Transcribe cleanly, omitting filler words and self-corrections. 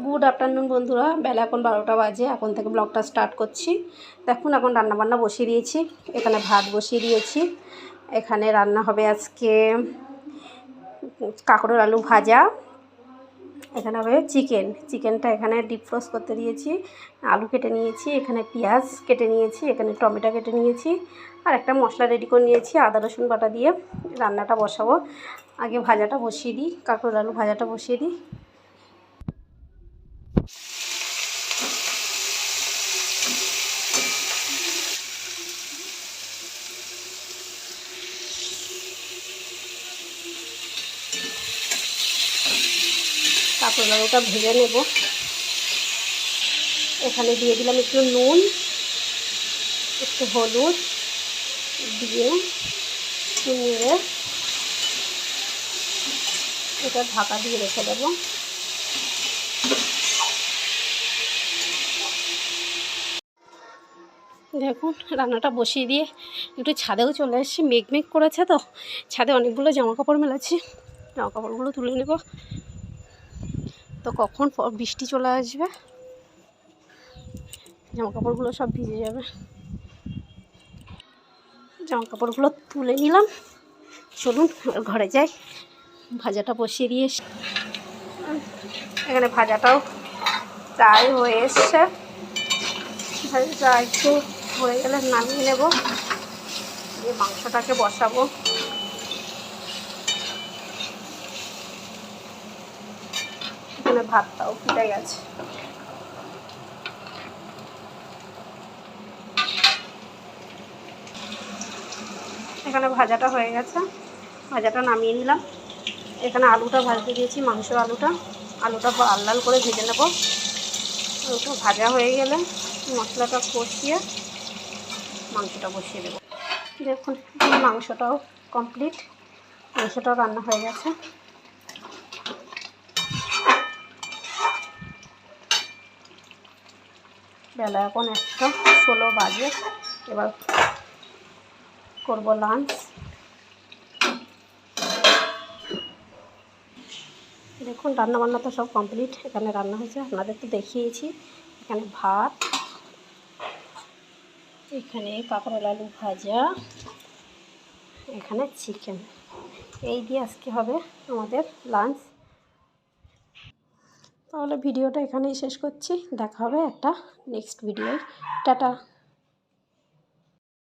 Good afternoon বন্ধুরা, বেলা এখন 12টা বাজে। এখন থেকে ব্লগটা স্টার্ট করছি। দেখুন এখন রান্নাবান্না বসিয়ে দিয়েছি। এখানে ভাত বসিয়ে দিয়েছি। এখানে রান্না হবে আজকে কাঁকরোল আলু ভাজা। এখানে হবে চিকেনটা এখানে ডিপ ফ্রোজ করতে দিয়েছি। আলু কেটে নিয়েছি, এখানে পেঁয়াজ কেটে নিয়েছি, এখানে টমেটো কেটে নিয়েছি, আর একটা মশলা রেডি করে নিয়েছি আদা রসুন বাটা দিয়ে। রান্নাটা বসাবো। আগে ভাজাটা বসিয়ে দিই, কাঁকরোল আলু ভাজাটা বসিয়ে দিই। কাঁকরোল আলুটা ভেজে নেব। এখানে দিয়ে দিলাম একটু নুন, একটু হলুদ দিয়ে নেড়ে এটা ঢাকা দিয়ে রেখে দেবো। দেখুন রান্নাটা বসিয়ে দিয়ে একটু ছাদেও চলে এসেছি। মেঘ করেছে তো, ছাদে অনেকগুলো জামাকাপড় মেলেছি। জামাকাপড়গুলো তুলে নেব, তো কখন বৃষ্টি চলে আসবে, জামাকাপড়গুলো সব ভিজে যাবে। জামাকাপড়গুলো তুলে নিলাম। চলুন ঘরে যাই। ভাজাটা বসিয়ে দিয়ে এখানে ভাজাটাও প্রায় হয়ে এসছে। ভাজাটা একটু হয়ে গেলে নামিয়ে নেব, দিয়ে মাংসটাকে বসাবো। এখানে ভাতটাও ফুটে গেছে। এখানে ভাজাটা হয়ে গেছে, ভাজাটা নামিয়ে নিলাম। এখানে আলুটা ভাজতে দিয়েছি, মাংসের আলুটা লাল লাল করে ভেজে নেব। আলুটা ভাজা হয়ে গেলে মশলাটা কষিয়ে মাংসটা বসিয়ে দেবো। দেখুন মাংসটাও কমপ্লিট, মাংসটাও রান্না হয়ে গেছে। বেলা এখন 1:16 বাজে। এবার করব লাঞ্চ। দেখুন রান্নাবান্না তো সব কমপ্লিট। এখানে রান্না হয়েছে, আপনাদের তো দেখিয়েছি। এখানে ভাত, এখানে কাঁকরোল আলু ভাজা, এখানে চিকেন। এই দিয়ে আজকে হবে আমাদের লাঞ্চ। তাহলে ভিডিওটা এখানেই শেষ করছি। দেখা হবে একটা নেক্সট ভিডিওয়। টাটা।